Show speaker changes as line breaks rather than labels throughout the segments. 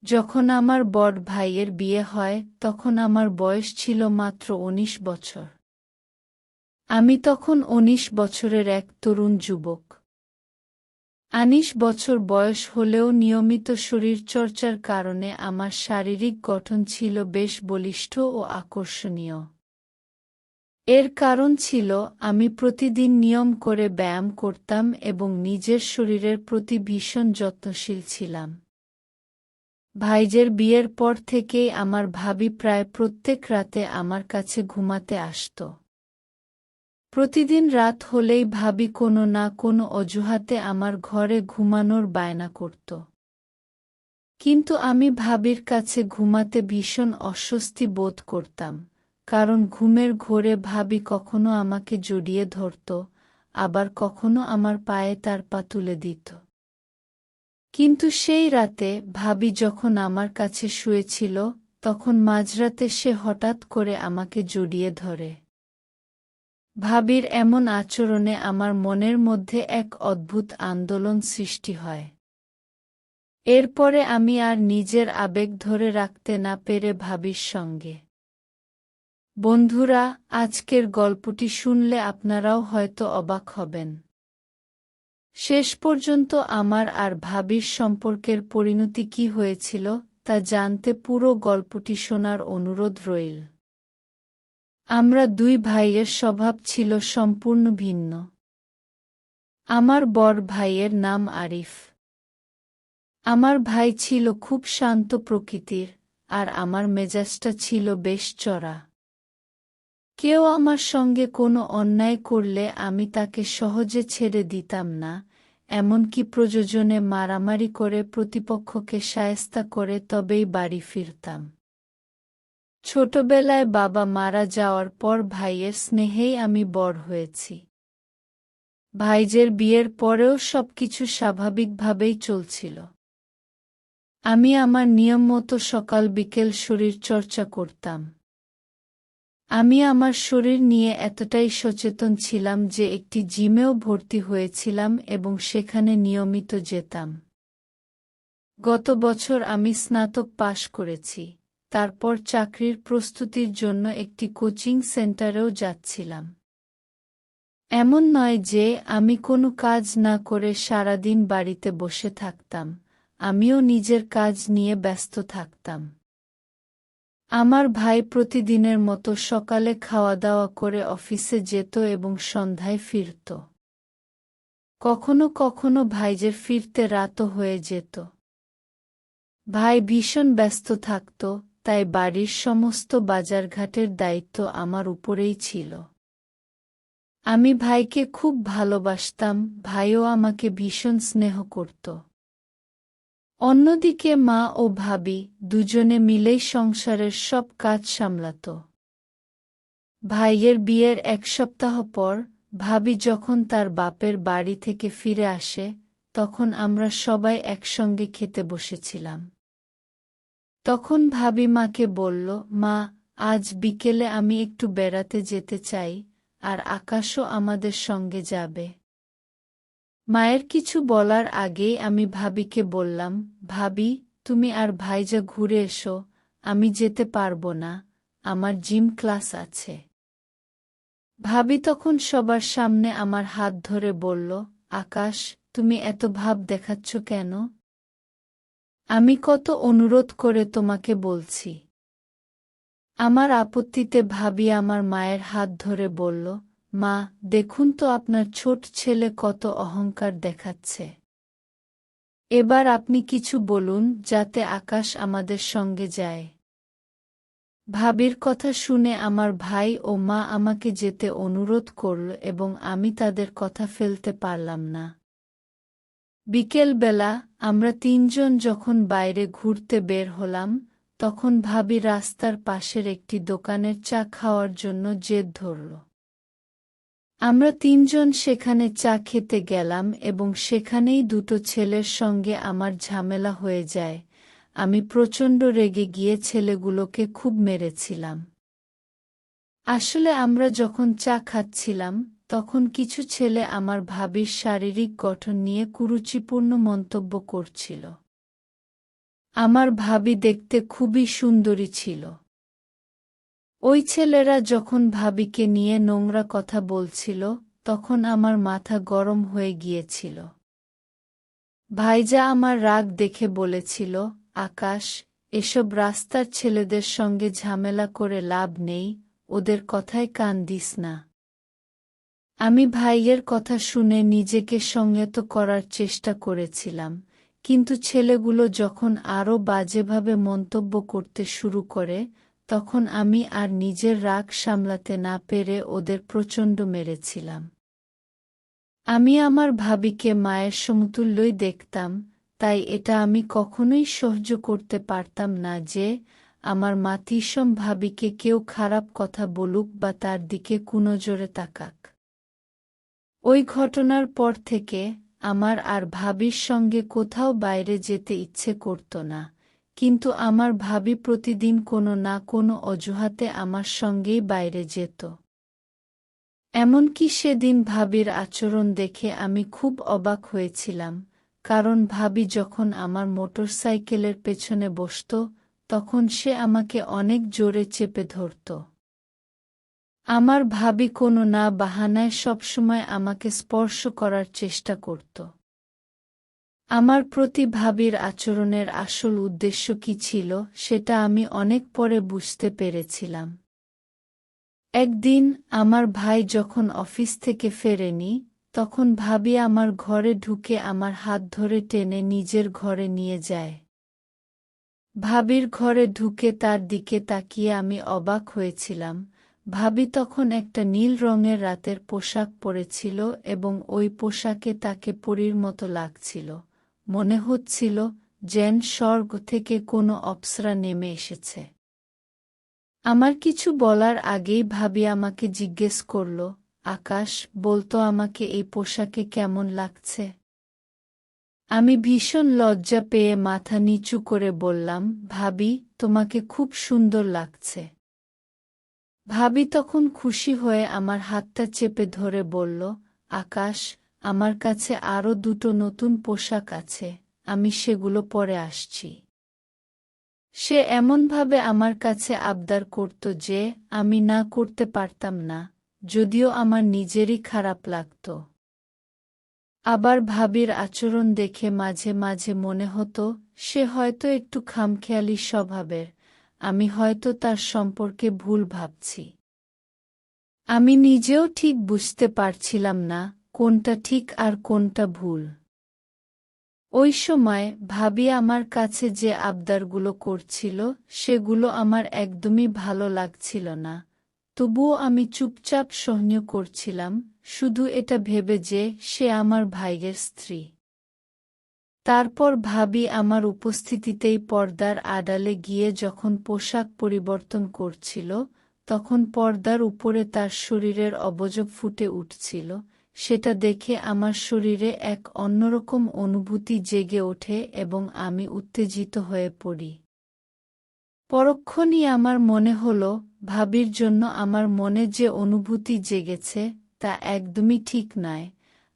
যখন আমার বড় ভাইয়ের বিয়ে হয় তখন আমার বয়স ছিল মাত্র ১৯ বছর। আমি তখন ১৯ বছরের এক তরুণ যুবক। ১৯ বছর বয়স হলেও নিয়মিত শরীরচর্চার কারণে আমার শারীরিক গঠন ছিল বেশ বলিষ্ঠ ও আকর্ষণীয়। এর কারণ ছিল আমি প্রতিদিন নিয়ম করে ব্যায়াম করতাম এবং নিজের শরীরের প্রতি ভীষণ যত্নশীল ছিলাম। ভাইজের বিয়ের পর থেকেই আমার ভাবি প্রায় প্রত্যেক রাতে আমার কাছে ঘুমাতে আসত। প্রতিদিন রাত হলেই ভাবি কোনো না কোনো অজুহাতে আমার ঘরে ঘুমানোর বায়না করত। কিন্তু আমি ভাবির কাছে ঘুমাতে ভীষণ অস্বস্তি বোধ করতাম, কারণ ঘুমের ঘোরে ভাবি কখনো আমাকে জড়িয়ে ধরত, আবার কখনো আমার পায়ে তার পা তুলে দিত। কিন্তু সেই রাতে ভাবি যখন আমার কাছে শুয়েছিল, তখন মাঝরাতে সে হঠাৎ করে আমাকে জড়িয়ে ধরে। ভাবির এমন আচরণে আমার মনের মধ্যে এক অদ্ভুত আন্দোলন সৃষ্টি হয়। এরপরে আমি আর নিজের আবেগ ধরে রাখতে না পেরে ভাবির সঙ্গে। বন্ধুরা, আজকের গল্পটি শুনলে আপনারাও হয়তো অবাক হবেন। শেষ পর্যন্ত আমার আর ভাবির সম্পর্কের পরিণতি কী হয়েছিল তা জানতে পুরো গল্পটি শোনার অনুরোধ রইল। আমরা দুই ভাইয়ের স্বভাব ছিল সম্পূর্ণ ভিন্ন। আমার বড় ভাইয়ের নাম আরিফ। আমার ভাই ছিল খুব শান্ত প্রকৃতির, আর আমার মেজাজটা ছিল বেশ চড়া। কেউ আমার সঙ্গে কোনো অন্যায় করলে আমি তাকে সহজে ছেড়ে দিতাম না, এমনকি প্রয়োজনে মারামারি করে প্রতিপক্ষকে শায়েস্তা করে তবেই বাড়ি ফিরতাম। ছোটবেলায় বাবা মারা যাওয়ার পর ভাইয়ের স্নেহেই আমি বড় হয়েছি। ভাইজের বিয়ের পরেও সবকিছু স্বাভাবিকভাবেই চলছিল। আমি আমার নিয়মমতো সকাল বিকেল শরীরচর্চা করতাম। আমি আমার শরীর নিয়ে এতটাই সচেতন ছিলাম যে একটি জিমেও ভর্তি হয়েছিলাম এবং সেখানে নিয়মিত যেতাম। গত বছর আমি স্নাতক পাশ করেছি, তারপর চাকরির প্রস্তুতির জন্য একটি কোচিং সেন্টারেও যাচ্ছিলাম। এমন নয় যে আমি কোনো কাজ না করে সারাদিন বাড়িতে বসে থাকতাম, আমিও নিজের কাজ নিয়ে ব্যস্ত থাকতাম। আমার ভাই প্রতিদিনের মতো সকালে খাওয়া দাওয়া করে অফিসে যেত এবং সন্ধ্যায় ফিরত। কখনো কখনো ভাইজের ফিরতে রাতও হয়ে যেত। ভাই ভীষণ ব্যস্ত থাকত, তাই বাড়ির সমস্ত বাজারঘাটের দায়িত্ব আমার উপরেই ছিল। আমি ভাইকে খুব ভালোবাসতাম, ভাইও আমাকে ভীষণ স্নেহ করত। অন্যদিকে মা ও ভাবি দুজনে মিলেই সংসারের সব কাজ সামলাত। ভাইয়ের বিয়ের এক সপ্তাহ পর ভাবি যখন তার বাপের বাড়ি থেকে ফিরে আসে, তখন আমরা সবাই একসঙ্গে খেতে বসেছিলাম। তখন ভাবি মাকে বলল, মা, আজ বিকেলে আমি একটু বেড়াতে যেতে চাই, আর আকাশও আমাদের সঙ্গে যাবে। মায়ের কিছু বলার আগেই আমি ভাবিকে বললাম, ভাবি, তুমি আর ভাইজা ঘুরে এসো, আমি যেতে পারবো না, আমার জিম ক্লাস আছে। ভাবি তখন সবার সামনে আমার হাত ধরে বলল, আকাশ, তুমি এত ভাব দেখাচ্ছ কেন? আমি কত অনুরোধ করে তোমাকে বলছি। আমার আপত্তিতে ভাবি আমার মায়ের হাত ধরে বলল, মা, দেখুন তো আপনার ছোট ছেলে কত অহংকার দেখাচ্ছে। এবার আপনি কিছু বলুন যাতে আকাশ আমাদের সঙ্গে যায়। ভাবির কথা শুনে আমার ভাই ও মা আমাকে যেতে অনুরোধ করল এবং আমি তাদের কথা ফেলতে পারলাম না। বিকেলবেলা আমরা তিনজন যখন বাইরে ঘুরতে বের হলাম, তখন ভাবি রাস্তার পাশের একটি দোকানের চা খাওয়ার জন্য জেদ ধরল। আমরা তিনজন সেখানে চা খেতে গেলাম এবং সেখানেই দুটো ছেলের সঙ্গে আমার ঝামেলা হয়ে যায়। আমি প্রচণ্ড রেগে গিয়ে ছেলেগুলোকে খুব মেরেছিলাম। আসলে আমরা যখন চা খাচ্ছিলাম, তখন কিছু ছেলে আমার ভাবির শারীরিক গঠন নিয়ে কুরুচিপূর্ণ মন্তব্য করছিল। আমার ভাবি দেখতে খুবই সুন্দরী ছিল। ওই ছেলেরা যখন ভাবিকে নিয়ে নোংরা কথা বলছিল, তখন আমার মাথা গরম হয়ে গিয়েছিল। ভাইজা আমার রাগ দেখে বলেছিল, আকাশ, এসব রাস্তার ছেলেদের সঙ্গে ঝামেলা করে লাভ নেই, ওদের কথায় কান দিস না। আমি ভাইয়ের কথা শুনে নিজেকে সংযত করার চেষ্টা করেছিলাম, কিন্তু ছেলেগুলো যখন আরও বাজেভাবে মন্তব্য করতে শুরু করে, তখন আমি আর নিজের রাগ সামলাতে না পেরে ওদের প্রচণ্ড মেরেছিলাম। আমি আমার ভাবিকে মায়ের সমতুল্যই দেখতাম, তাই এটা আমি কখনোই সহ্য করতে পারতাম না যে আমার মাতৃসম ভাবিকে কেউ খারাপ কথা বলুক বা তার দিকে কুনজরে তাকাক। ওই ঘটনার পর থেকে আমার আর ভাবির সঙ্গে কোথাও বাইরে যেতে ইচ্ছে করত না, কিন্তু আমার ভাবি প্রতিদিন কোনো না কোনো অজুহাতে আমার সঙ্গেই বাইরে যেত। এমনকি সেদিন ভাবির আচরণ দেখে আমি খুব অবাক হয়েছিলাম, কারণ ভাবি যখন আমার মোটরসাইকেলের পেছনে বসত, তখন সে আমাকে অনেক জোরে চেপে ধরত। আমার ভাবি কোনো না বাহানায় সবসময় আমাকে স্পর্শ করার চেষ্টা করত। আমার প্রতি ভাবির আচরণের আসল উদ্দেশ্য কী ছিল সেটা আমি অনেক পরে বুঝতে পেরেছিলাম। একদিন আমার ভাই যখন অফিস থেকে ফেরেনি, তখন ভাবি আমার ঘরে ঢুকে আমার হাত ধরে টেনে নিজের ঘরে নিয়ে যায়। ভাবির ঘরে ঢুকে তার দিকে তাকিয়ে আমি অবাক হয়েছিলাম। ভাবি তখন একটা নীল রঙের রাতের পোশাক পরেছিল এবং ওই পোশাকে তাকে পরীর মতো লাগছিল। মনে হচ্ছিল যেন স্বর্গ থেকে কোনো অপ্সরা নেমে এসেছে। আমার কিছু বলার আগেই ভাবি আমাকে জিজ্ঞেস করল, আকাশ, বলতো আমাকে এই পোশাকে কেমন লাগছে? আমি ভীষণ লজ্জা পেয়ে মাথা নিচু করে বললাম, ভাবি, তোমাকে খুব সুন্দর লাগছে। ভাবি তখন খুশি হয়ে আমার হাতটা চেপে ধরে বলল, আকাশ, আমার কাছে আরও দুটো নতুন পোশাক আছে, আমি সেগুলো পরে আসছি। সে এমনভাবে আমার কাছে আবদার করত যে আমি না করতে পারতাম না, যদিও আমার নিজেরই খারাপ লাগত। আবার ভাবির আচরণ দেখে মাঝে মাঝে মনে হতো সে হয়তো একটু খামখেয়ালি স্বভাবের, আমি হয়তো তার সম্পর্কে ভুল ভাবছি। আমি নিজেও ঠিক বুঝতে পারছিলাম না কোনটা ঠিক আর কোনটা ভুল। ওই সময় ভাবি আমার কাছে যে আবদারগুলো করছিল সেগুলো আমার একদমই ভালো লাগছিল না, তবুও আমি চুপচাপ সহ্য করছিলাম, শুধু এটা ভেবে যে সে আমার ভাইয়ের স্ত্রী। তারপর ভাবি আমার উপস্থিতিতেই পর্দার আড়ালে গিয়ে যখন পোশাক পরিবর্তন করছিল, তখন পর্দার উপরে তার শরীরের অবয়ব ফুটে উঠছিল। সেটা দেখে আমার শরীরে এক অন্যরকম অনুভূতি জেগে ওঠে এবং আমি উত্তেজিত হয়ে পড়ি। পরক্ষণই আমার মনে হলো, ভাবির জন্য আমার মনে যে অনুভূতি জেগেছে তা একদমই ঠিক নয়।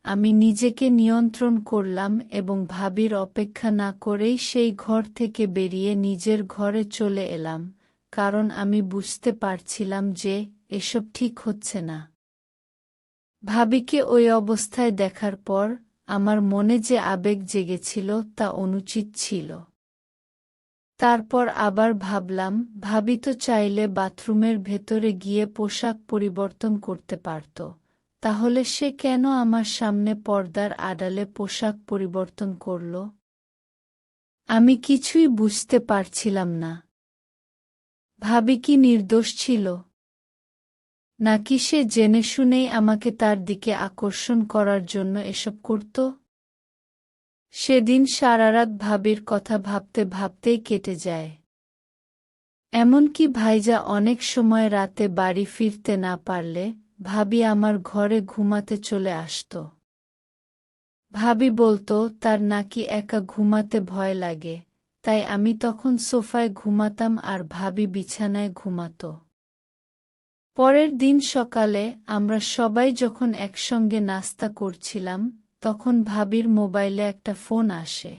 আমি নিজেকে নিয়ন্ত্রণ করলাম এবং ভাবির অপেক্ষা না করেই সেই ঘর থেকে বেরিয়ে নিজের ঘরে চলে এলাম, কারণ আমি বুঝতে পারছিলাম যে এসব ঠিক হচ্ছে না। ভাবিকে ওই অবস্থায় দেখার পর আমার মনে যে আবেগ জেগেছিল তা অনুচিত ছিল। তারপর আবার ভাবলাম, ভাবি তো চাইলে বাথরুমের ভেতরে গিয়ে পোশাক পরিবর্তন করতে পারত, তাহলে সে কেন আমার সামনে পর্দার আড়ালে পোশাক পরিবর্তন করল? আমি কিছুই বুঝতে পারছিলাম না। ভাবি কি নির্দোষ ছিল? নাকি সে জেনে শুনেই আমাকে তার দিকে আকর্ষণ করার জন্য এসব করত? সেদিন সারারাত ভাবির কথা ভাবতে ভাবতেই কেটে যায়। এমনকি ভাইজা অনেক সময় রাতে বাড়ি ফিরতে না পারলে ভাবি আমার ঘরে ঘুমাতে চলে আসত। ভাবি বলতো তার নাকি একা ঘুমাতে ভয় লাগে, তাই আমি তখন সোফায় ঘুমাতাম আর ভাবি বিছানায় ঘুমাত। পরের দিন সকালে আমরা সবাই যখন একসঙ্গে নাস্তা করছিলাম, তখন ভাবির মোবাইলে একটা ফোন আসে।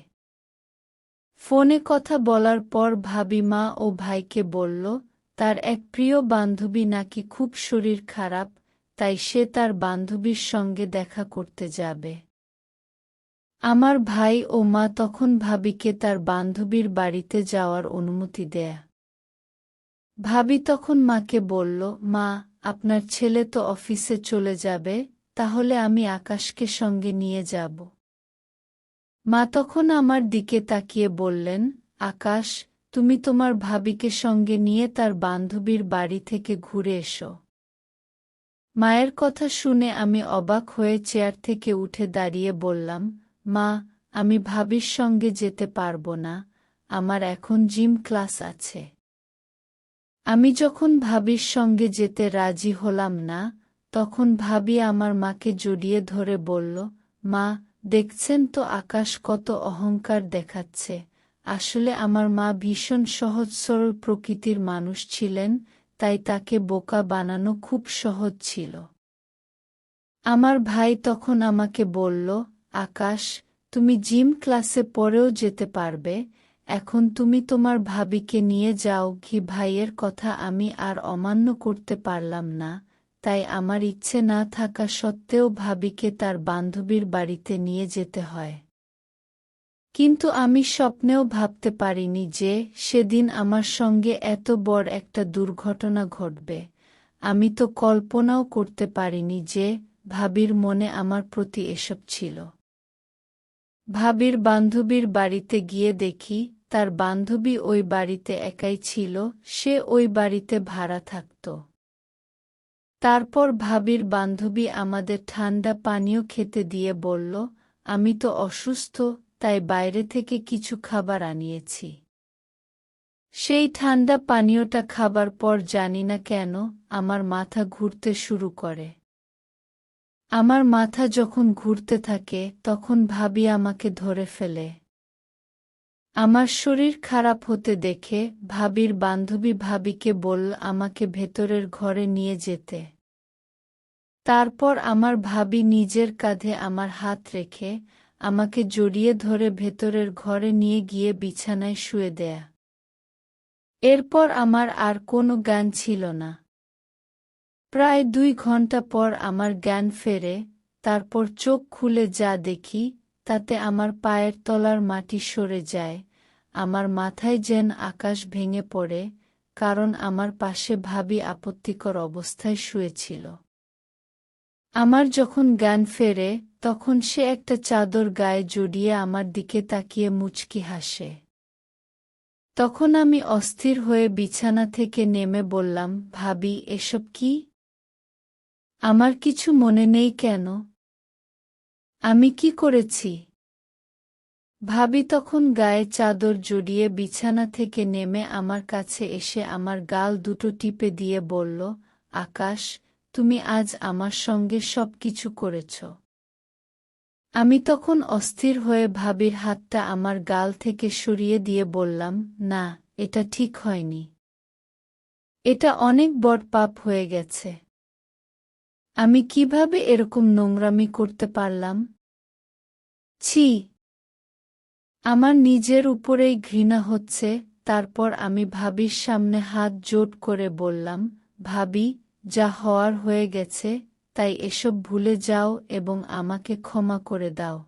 ফোনে কথা বলার পর ভাবি মা ও ভাইকে বলল তার এক প্রিয় বান্ধবী নাকি খুব শরীর খারাপ, তাই সে তার বান্ধবীর সঙ্গে দেখা করতে যাবে। আমার ভাই ও মা তখন ভাবিকে তার বান্ধবীর বাড়িতে যাওয়ার অনুমতি দেয়। ভাবি তখন মাকে বলল, মা, আপনার ছেলে তো অফিসে চলে যাবে, তাহলে আমি আকাশকে সঙ্গে নিয়ে যাব। মা তখন আমার দিকে তাকিয়ে বললেন, আকাশ, তুমি তোমার ভাবিকে সঙ্গে নিয়ে তার বান্ধবীর বাড়ি থেকে ঘুরে এসো। মায়ের কথা শুনে আমি অবাক হয়ে চেয়ার থেকে উঠে দাঁড়িয়ে বললাম, মা, আমি ভাবির সঙ্গে যেতে পারব না, আমার এখন জিম ক্লাস আছে। আমি যখন ভাবির সঙ্গে যেতে রাজি হলাম না, তখন ভাবি আমার মাকে জড়িয়ে ধরে বলল, মা, দেখছেন তো আকাশ কত অহংকার দেখাচ্ছে। আসলে আমার মা ভীষণ সহজ সরল প্রকৃতির মানুষ ছিলেন, তাই তাকে বোকা বানানো খুব সহজ ছিল। আমার ভাই তখন আমাকে বলল, আকাশ, তুমি জিম ক্লাসে পরেও যেতে পারবে, এখন তুমি তোমার ভাবিকে নিয়ে যাও। ভাইয়ের কথা আমি আর অমান্য করতে পারলাম না, তাই আমার ইচ্ছে না থাকা সত্ত্বেও ভাবিকে তার বান্ধবীর বাড়িতে নিয়ে যেতে হয়। কিন্তু আমি স্বপ্নেও ভাবতে পারিনি যে সেদিন আমার সঙ্গে এত বড় একটা দুর্ঘটনা ঘটবে। আমি তো কল্পনাও করতে পারিনি যে ভাবির মনে আমার প্রতি এসব ছিল। ভাবির বান্ধবীর বাড়িতে গিয়ে দেখি তার বান্ধবী ওই বাড়িতে একাই ছিল, সে ওই বাড়িতে ভাড়া থাকত। তারপর ভাবির বান্ধবী আমাদের ঠান্ডা পানীয় খেতে দিয়ে বলল, আমি তো অসুস্থ, তাই বাইরে থেকে কিছু খাবার আনিয়েছি। সেই ঠান্ডা পানীয়টা খাবার পর জানি না কেন আমার মাথা ঘুরতে শুরু করে। আমার মাথা যখন ঘুরতে থাকে তখন ভাবি আমাকে ধরে ফেলে। আমার শরীর খারাপ হতে দেখে ভাবির বান্ধবী ভাবিকে বলল আমাকে ভেতরের ঘরে নিয়ে যেতে। তারপর আমার ভাবি নিজের কাঁধে আমার হাত রেখে আমাকে জড়িয়ে ধরে ভেতরের ঘরে নিয়ে গিয়ে বিছানায় শুয়ে দেয়া। এরপর আমার আর কোনো জ্ঞান ছিল না। প্রায় 2 ঘন্টা পর আমার জ্ঞান ফেরে, তারপর চোখ খুলে যা দেখি তাতে আমার পায়ের তলার মাটি সরে যায়, আমার মাথায় যেন আকাশ ভেঙে পড়ে, কারণ আমার পাশে ভাবি আপত্তিকর অবস্থায় শুয়েছিল। আমার যখন জ্ঞান ফেরে তখন সে একটা চাদর গায়ে জড়িয়ে আমার দিকে তাকিয়ে মুচকি হাসে। তখন আমি অস্থির হয়ে বিছানা থেকে নেমে বললাম, ভাবি, এসব কি? আমার কিছু মনে নেই কেন? আমি কি করেছি? ভাবি তখন গায়ে চাদর জড়িয়ে বিছানা থেকে নেমে আমার কাছে এসে আমার গাল দুটো টিপে দিয়ে বলল, আকাশ, তুমি আজ আমার সঙ্গে সব কিছু করেছ। আমি তখন অস্থির হয়ে ভাবির হাতটা আমার গাল থেকে সরিয়ে দিয়ে বললাম, না, এটা ঠিক হয়নি। এটা অনেক বড় পাপ হয়ে গেছে। আমি কিভাবে এরকম নোংরামি করতে পারলাম? ছি! আমার নিজের উপরেই ঘৃণা হচ্ছে। তারপর আমি ভাবির সামনে হাত জোড় করে বললাম, ভাবি, যা হওয়ার হয়ে গেছে, তাই এসব ভুলে যাও এবং আমাকে ক্ষমা করে দাও।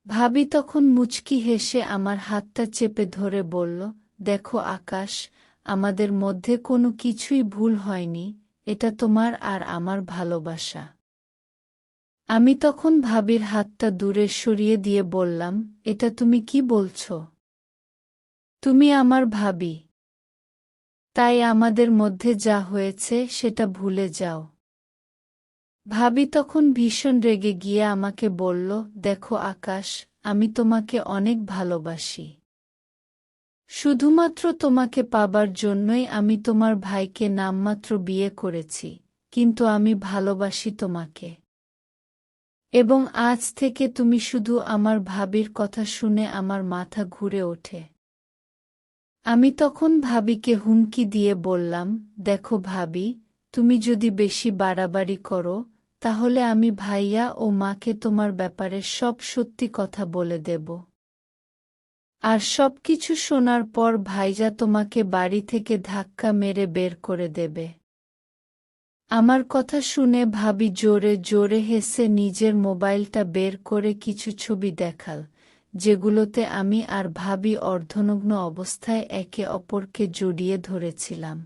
ভাবি তখন মুচকি হেসে আমার হাতটা চেপে ধরে বলল, দেখো আকাশ, আমাদের মধ্যে কোনো কিছুই ভুল হয়নি, এটা তোমার আর আমার ভালোবাসা। আমি তখন ভাবির হাতটা দূরে সরিয়ে দিয়ে বললাম, এটা তুমি কি বলছ? তুমি আমার ভাবি। তাই আমাদের মধ্যে যা হয়েছে সেটা ভুলে যাও। ভাবি তখন ভীষণ রেগে গিয়ে আমাকে বলল, দেখো আকাশ, আমি তোমাকে অনেক ভালোবাসি। শুধুমাত্র তোমাকে পাবার জন্যই আমি তোমার ভাইকে নামমাত্র বিয়ে করেছি, কিন্তু আমি ভালোবাসি তোমাকে। এবং আজ থেকে তুমি শুধু আমার ভাবির কথা শুনে আমার মাথা ঘুরে ওঠে। আমি তখন ভাবিকে হুমকি দিয়ে বললাম, দেখো ভাবি, তুমি যদি বেশি বাড়াবাড়ি করো, তাহলে আমি ভাইয়া ও মাকে তোমার ব্যাপারে সব সত্যি কথা বলে দেব। আর সবকিছু শোনার পর ভাইজা তোমাকে বাড়ি থেকে ধাক্কা মেরে বের করে দেবে। আমার কথা শুনে ভাবি জোরে জোরে হেসে নিজের মোবাইলটা বের করে কিছু ছবি দেখাল, যেগুলোতে আমি আর ভাবি অর্ধনগ্ন অবস্থায় একে অপরকে জড়িয়ে ধরেছিলাম।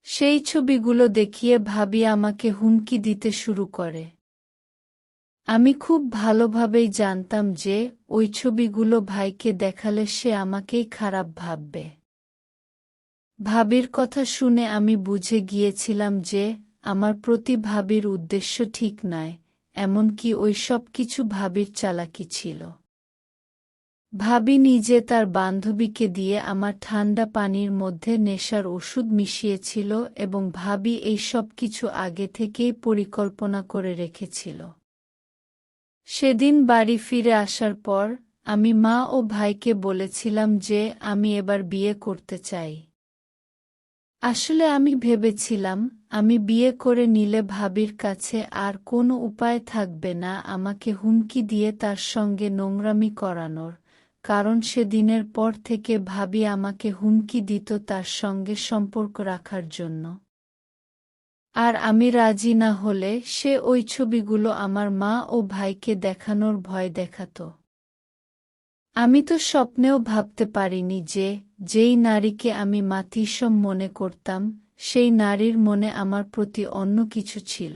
সেই ছবিগুলো দেখিয়ে ভাবি আমাকে হুমকি দিতে শুরু করে। আমি খুব ভালোভাবেই জানতাম যে ওই ছবিগুলো ভাইকে দেখালে সে আমাকেই খারাপ ভাববে। ভাবির কথা শুনে আমি বুঝে গিয়েছিলাম যে আমার প্রতি ভাবির উদ্দেশ্য ঠিক নয়, এমনকি ওই সব কিছু ভাবির চালাকি ছিল। ভাবি নিজে তার বান্ধবীকে দিয়ে আমার ঠান্ডা পানির মধ্যে নেশার ওষুধ মিশিয়েছিল এবং ভাবি এই সব কিছু আগে থেকেই পরিকল্পনা করে রেখেছিল। সেদিন বাড়ি ফিরে আসার পর আমি মা ও ভাইকে বলেছিলাম যে আমি এবার বিয়ে করতে চাই। আসলে আমি ভেবেছিলাম আমি বিয়ে করে নিলে ভাবির কাছে আর কোনো উপায় থাকবে না আমাকে হুমকি দিয়ে তার সঙ্গে নোংরামি করানোর, কারণ সেদিনের পর থেকে ভাবি আমাকে হুমকি দিত তার সঙ্গে সম্পর্ক রাখার জন্য। আর আমি রাজি না হলে সে ওই ছবিগুলো আমার মা ও ভাইকে দেখানোর ভয় দেখাত। আমি তো স্বপ্নেও ভাবতে পারিনি যে যেই নারীকে আমি মাতৃসম মনে করতাম সেই নারীর মনে আমার প্রতি অন্য কিছু ছিল।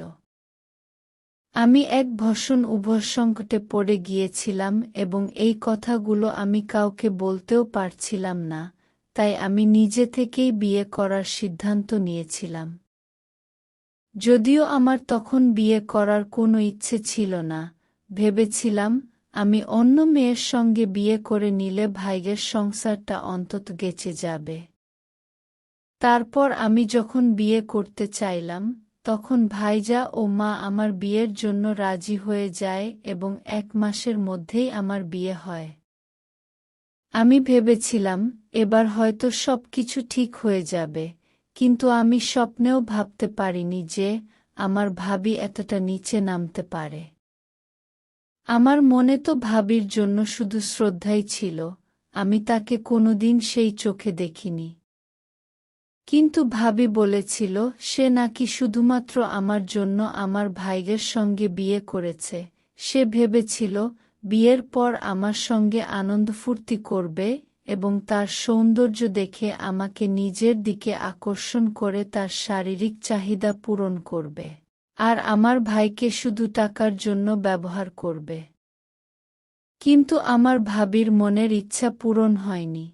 আমি এক ভীষণ উভয়সংকটে পড়ে গিয়েছিলাম এবং এই কথাগুলো আমি কাউকে বলতেও পারছিলাম না, তাই আমি নিজে থেকেই বিয়ে করার সিদ্ধান্ত নিয়েছিলাম। যদিও আমার তখন বিয়ে করার কোনো ইচ্ছে ছিল না, ভেবেছিলাম আমি অন্য মেয়ের সঙ্গে বিয়ে করে নিলে ভাইয়ের সংসারটা অন্তত গেঁচে যাবে। তারপর আমি যখন বিয়ে করতে চাইলাম, তখন ভাইজা ও মা আমার বিয়ের জন্য রাজি হয়ে যায় এবং 1 মাসের মধ্যেই আমার বিয়ে হয়। আমি ভেবেছিলাম এবার হয়তো সবকিছু ঠিক হয়ে যাবে, কিন্তু আমি স্বপ্নেও ভাবতে পারিনি যে আমার ভাবি এতটা নিচে নামতে পারে। আমার মনে তো ভাবির জন্য শুধু শ্রদ্ধাই ছিল, আমি তাকে কোনোদিন সেই চোখে দেখিনি। কিন্তু ভাবি বলেছিল সে নাকি শুধুমাত্র আমার জন্য আমার ভাইয়ের সঙ্গে বিয়ে করেছে, সে ভেবেছিল বিয়ের পর আমার সঙ্গে আনন্দ ফুর্তি করবে এবং তার সৌন্দর্য দেখে আমাকে নিজের দিকে আকর্ষণ করে তার শারীরিক চাহিদা পূরণ করবে, আর আমার ভাইকে শুধু টাকার জন্য ব্যবহার করবে। কিন্তু আমার ভাবির মনের ইচ্ছা পূরণ হয়নি।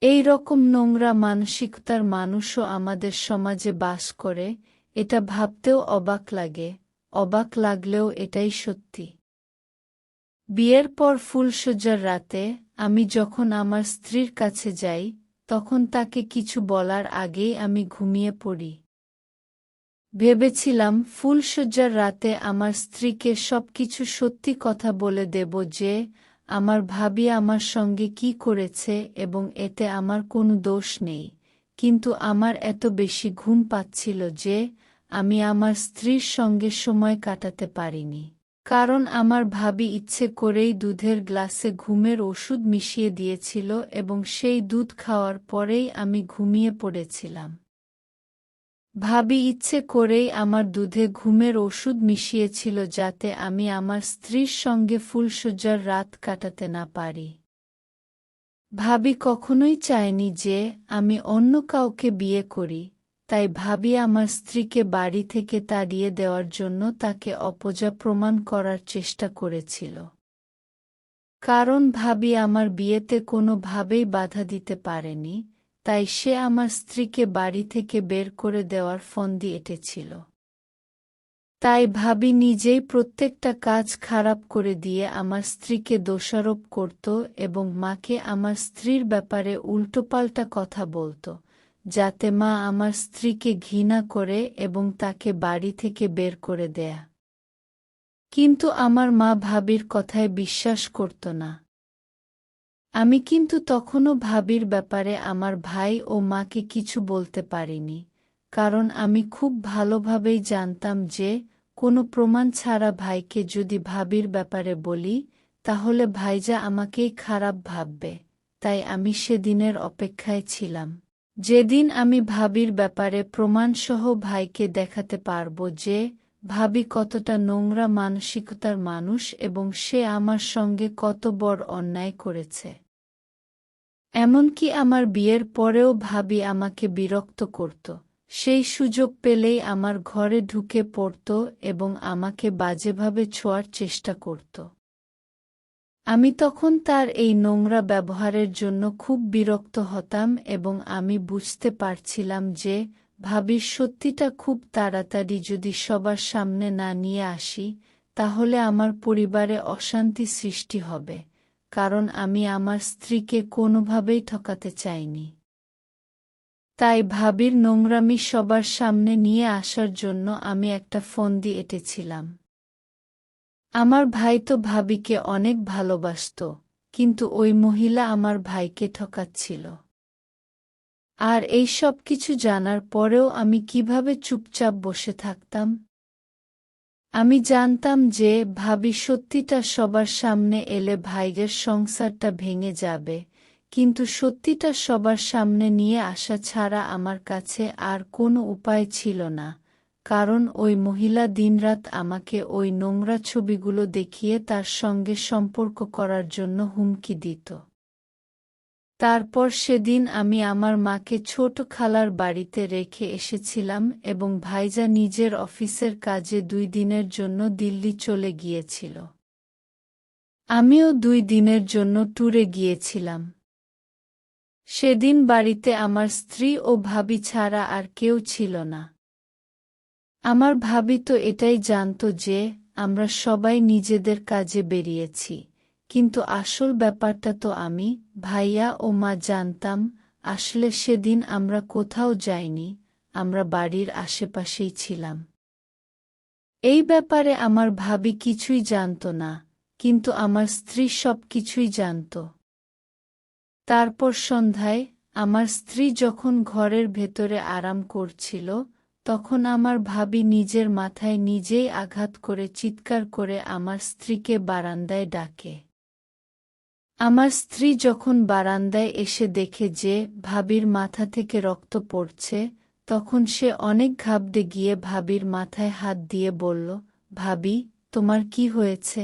এই রকম নোংরা মানসিকতার মানুষও আমাদের সমাজে বাস করে, এটা ভাবতেও অবাক লাগে, অবাক লাগলেও এটাই সত্যি। বিয়ের পর ফুলশয্যার রাতে আমি যখন আমার স্ত্রীর কাছে যাই, তখন তাকে কিছু বলার আগেই আমি ঘুমিয়ে পড়ি। ভেবেছিলাম ফুলশয্যার রাতে আমার স্ত্রীকে সবকিছু সত্যি কথা বলে দেব যে আমার ভাবি আমার সঙ্গে কি করেছে এবং এতে আমার কোনো দোষ নেই, কিন্তু আমার এত বেশি ঘুম পাচ্ছিল যে আমি আমার স্ত্রীর সঙ্গে সময় কাটাতে পারিনি, কারণ আমার ভাবি ইচ্ছে করেই দুধের গ্লাসে ঘুমের ওষুধ মিশিয়ে দিয়েছিল এবং সেই দুধ খাওয়ার পরেই আমি ঘুমিয়ে পড়েছিলাম। ভাবি ইচ্ছে করেই আমার দুধে ঘুমের ওষুধ মিশিয়েছিল যাতে আমি আমার স্ত্রীর সঙ্গে ফুলশয্যার রাত কাটাতে না পারি। ভাবি কখনোই চায়নি যে আমি অন্য কাউকে বিয়ে করি, তাই ভাবি আমার স্ত্রীকে বাড়ি থেকে তাড়িয়ে দেওয়ার জন্য তাকে অপয়া প্রমাণ করার চেষ্টা করেছিল। কারণ ভাবি আমার বিয়েতে কোনোভাবেই বাধা দিতে পারেনি, তাই সে আমার স্ত্রীকে বাড়ি থেকে বের করে দেওয়ার ফন্দি এঁটেছিল। তাই ভাবি নিজেই প্রত্যেকটা কাজ খারাপ করে দিয়ে আমার স্ত্রীকে দোষারোপ করত এবং মাকে আমার স্ত্রীর ব্যাপারে উল্টোপাল্টা কথা বলত, যাতে মা আমার স্ত্রীকে ঘৃণা করে এবং তাকে বাড়ি থেকে বের করে দেয়া। কিন্তু আমার মা ভাবির কথায় বিশ্বাস করত না। আমি কিন্তু তখনও ভাবির ব্যাপারে আমার ভাই ও মাকে কিছু বলতে পারিনি, কারণ আমি খুব ভালোভাবেই জানতাম যে কোনো প্রমাণ ছাড়া ভাইকে যদি ভাবির ব্যাপারে বলি, তাহলে ভাইজা আমাকেই খারাপ ভাববে, তাই আমি সেদিনের অপেক্ষায় ছিলাম, যেদিন আমি ভাবির ব্যাপারে প্রমাণসহ ভাইকে দেখাতে পারব যে ভাবি কতটা নোংরা মানসিকতার মানুষ এবং সে আমার সঙ্গে কত বড় অন্যায় করেছে। এমনকি আমার বিয়ের পরেও ভাবি আমাকে বিরক্ত করত, সেই সুযোগ পেলেই আমার ঘরে ঢুকে পড়ত এবং আমাকে বাজেভাবে ছোঁয়ার চেষ্টা করত। আমি তখন তার এই নোংরা ব্যবহারের জন্য খুব বিরক্ত হতাম এবং আমি বুঝতে পারছিলাম যে ভাবির সত্যিটা খুব তাড়াতাড়ি যদি সবার সামনে না নিয়ে আসি তাহলে আমার পরিবারে অশান্তি সৃষ্টি হবে, কারণ আমি আমার স্ত্রীকে কোনোভাবেই ঠকাতে চাইনি। তাই ভাবির নোংরামি সবার সামনে নিয়ে আসার জন্য আমি একটা ফন্দি এঁটেছিলাম। আমার ভাই তো ভাবিকে অনেক ভালোবাসত, কিন্তু ওই মহিলা আমার ভাইকে ঠকাচ্ছিল। আর এই সব কিছু জানার পরেও আমি কিভাবে চুপচাপ বসে থাকতাম? আমি জানতাম যে ভাবি সত্যিটা সবার সামনে এলে ভাইয়ের সংসারটা ভেঙে যাবে, কিন্তু সত্যিটা সবার সামনে নিয়ে আসা ছাড়া আমার কাছে আর কোনো উপায় ছিল না, কারণ ওই মহিলা দিনরাত আমাকে ওই নোংরা ছবিগুলো দেখিয়ে তার সঙ্গে সম্পর্ক করার জন্য হুমকি দিত। তারপর সেদিন আমি আমার মাকে ছোট খালার বাড়িতে রেখে এসেছিলাম এবং ভাইজা নিজের অফিসের কাজে 2 দিনের জন্য দিল্লি চলে গিয়েছিল। আমিও 2 দিনের জন্য ট্যুরে গিয়েছিলাম। সেদিন বাড়িতে আমার স্ত্রী ও ভাবি ছাড়া আর কেউ ছিল না। আমার ভাবি তো এটাই জানত যে আমরা সবাই নিজেদের কাজে বেরিয়েছি, কিন্তু আসল ব্যাপারটা তো আমি, ভাইয়া ও মা জানতাম। আসলে সেদিন আমরা কোথাও যাইনি, আমরা বাড়ির আশেপাশেই ছিলাম। এই ব্যাপারে আমার ভাবি কিছুই জানত না, কিন্তু আমার স্ত্রী সব কিছুই জানত। তারপর সন্ধ্যায় আমার স্ত্রী যখন ঘরের ভেতরে আরাম করছিল, তখন আমার ভাবি নিজের মাথায় নিজেই আঘাত করে চিৎকার করে আমার স্ত্রীকে বারান্দায় ডাকে। আমার স্ত্রী যখন বারান্দায় এসে দেখে যে ভাবির মাথা থেকে রক্ত পড়ছে, তখন সে অনেক ঘাবড়ে গিয়ে ভাবির মাথায় হাত দিয়ে বলল, ভাবি, তোমার কি হয়েছে?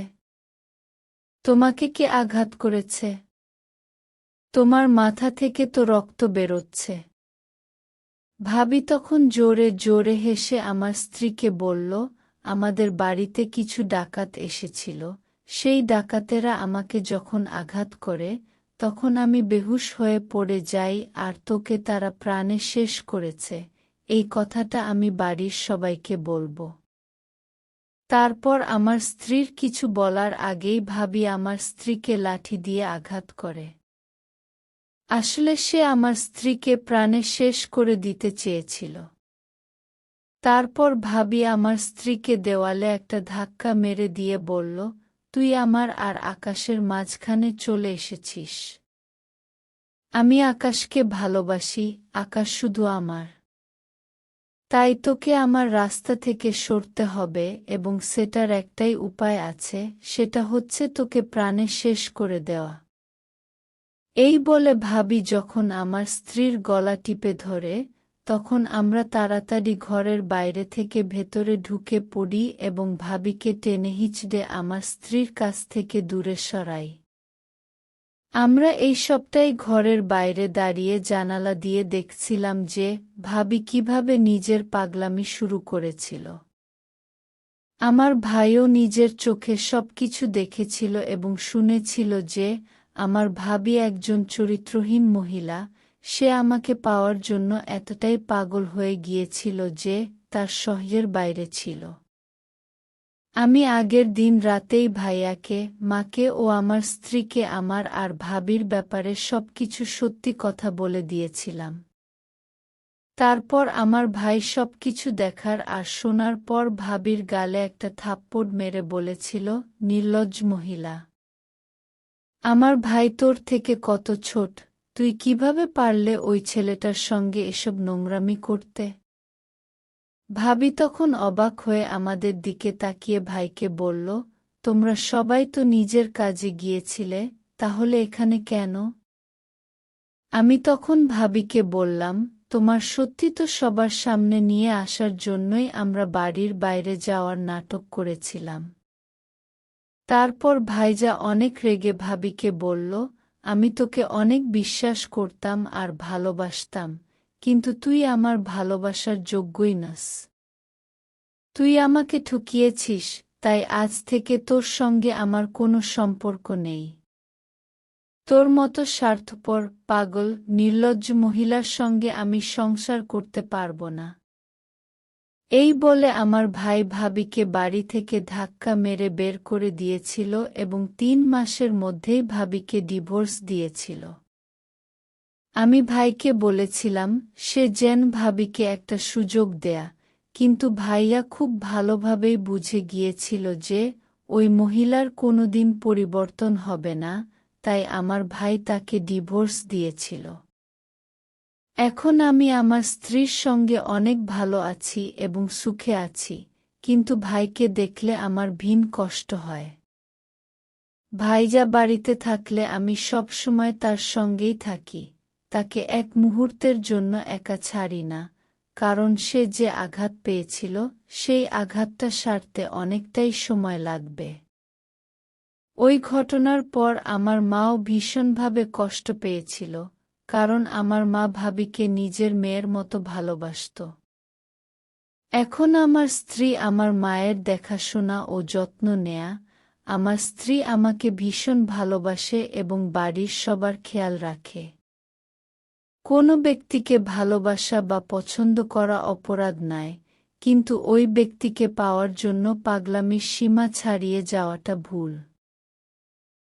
তোমাকে কে আঘাত করেছে? তোমার মাথা থেকে তো রক্ত বেরোচ্ছে। ভাবি তখন জোরে জোরে হেসে আমার স্ত্রীকে বলল, আমাদের বাড়িতে কিছু ডাকাত এসেছিল, সেই ডাকাতেরা আমাকে যখন আঘাত করে তখন আমি বেহুশ হয়ে পড়ে যাই আর তোকে তারা প্রাণে শেষ করেছে, এই কথাটা আমি বাড়ির সবাইকে বলবো। তারপর আমার স্ত্রীর কিছু বলার আগেই ভাবি আমার স্ত্রীকে লাঠি দিয়ে আঘাত করে। আসলে সে আমার স্ত্রীকে প্রাণে শেষ করে দিতে চেয়েছিল। তারপর ভাবি আমার স্ত্রীকে দেওয়ালে একটা ধাক্কা মেরে দিয়ে বলল, তুই আমার আর আকাশের মাঝখানে চলে এসেছিস। আমি আকাশকে ভালোবাসি, আকাশ শুধু আমার। তাই তোকে আমার রাস্তা থেকে সরতে হবে এবং সেটার একটাই উপায় আছে, সেটা হচ্ছে তোকে প্রাণে শেষ করে দেওয়া। এই বলে ভাবি যখন আমার স্ত্রীর গলা টিপে ধরে, তখন আমরা তাড়াতাড়ি ঘরের বাইরে থেকে ভেতরে ঢুকে পড়ি এবং ভাবিকে টেনে হিঁচড়ে আমার স্ত্রীর কাছ থেকে দূরে সরাই। আমরা এই সবটাই ঘরের বাইরে দাঁড়িয়ে জানালা দিয়ে দেখছিলাম যে ভাবি কিভাবে নিজের পাগলামি শুরু করেছিল। আমার ভাইও নিজের চোখে সবকিছু দেখেছিল এবং শুনেছিল যে আমার ভাবি একজন চরিত্রহীন মহিলা, সে আমাকে পাওয়ার জন্য এতটাই পাগল হয়ে গিয়েছিল যে তার সহ্যের বাইরে ছিল। আমি আগের দিন রাতেই ভাইয়াকে, মাকে ও আমার স্ত্রীকে আমার আর ভাবির ব্যাপারে সবকিছু সত্যি কথা বলে দিয়েছিলাম। তারপর আমার ভাই সবকিছু দেখার আর শোনার পর ভাবির গালে একটা থাপ্পড় মেরে বলেছিল, নির্লজ্জ মহিলা! আমার ভাই তোর থেকে কত ছোট, তুই কিভাবে পারলে ওই ছেলেটার সঙ্গে এসব নোংরামি করতে? ভাবি তখন অবাক হয়ে আমাদের দিকে তাকিয়ে ভাইকে বলল, তোমরা সবাই তো নিজের কাজে গিয়েছিলে, তাহলে এখানে কেন? আমি তখন ভাবিকে বললাম, তোমার সত্যি তো সবার সামনে নিয়ে আসার জন্যই আমরা বাড়ির বাইরে যাওয়ার নাটক করেছিলাম। তারপর ভাইজা অনেক রেগে ভাবিকে বলল, আমি তোকে অনেক বিশ্বাস করতাম আর ভালোবাসতাম, কিন্তু তুই আমার ভালোবাসার যোগ্যই নাস। তুই আমাকে ঠকিয়েছিস, তাই আজ থেকে তোর সঙ্গে আমার কোনো সম্পর্ক নেই। তোর মতো স্বার্থপর, পাগল, নির্লজ্জ মহিলার সঙ্গে আমি সংসার করতে পারব না। এই বলে আমার ভাই ভাবিকে বাড়ি থেকে ধাক্কা মেরে বের করে দিয়েছিল এবং ৩ মাসের মধ্যেই ভাবিকে ডিভোর্স দিয়েছিল। আমি ভাইকে বলেছিলাম সে যেন ভাবিকে একটা সুযোগ দেয়া, কিন্তু ভাইয়া খুব ভালোভাবেই বুঝে গিয়েছিল যে ওই মহিলার কোনোদিন পরিবর্তন হবে না, তাই আমার ভাই তাকে ডিভোর্স দিয়েছিল। এখন আমি আমার স্ত্রীর সঙ্গে অনেক ভালো আছি এবং সুখে আছি, কিন্তু ভাইকে দেখলে আমার ভীষণ কষ্ট হয়। ভাইজা বাড়িতে থাকলে আমি সব সময় তার সঙ্গেই থাকি, তাকে এক মুহূর্তের জন্য একা ছাড়ি না, কারণ সে যে আঘাত পেয়েছিল সেই আঘাতটা সারতে অনেকটাই সময় লাগবে। ওই ঘটনার পর আমার মাও ভীষণভাবে কষ্ট পেয়েছিল, কারণ আমার মা ভাবিকে নিজের মেয়ের মতো ভালোবাসত। এখন আমার স্ত্রী আমার মায়ের দেখাশোনা ও যত্ন নেয়া, আমার স্ত্রী আমাকে ভীষণ ভালোবাসে এবং বাড়ির সবার খেয়াল রাখে। কোনো ব্যক্তিকে ভালোবাসা বা পছন্দ করা অপরাধ নয়, কিন্তু ওই ব্যক্তিকে পাওয়ার জন্য পাগলামির সীমা ছাড়িয়ে যাওয়াটা ভুল।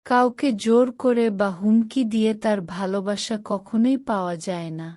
কাউকে জোর করে বা হুমকি দিয়ে তার ভালোবাসা কখনোই পাওয়া যায় না।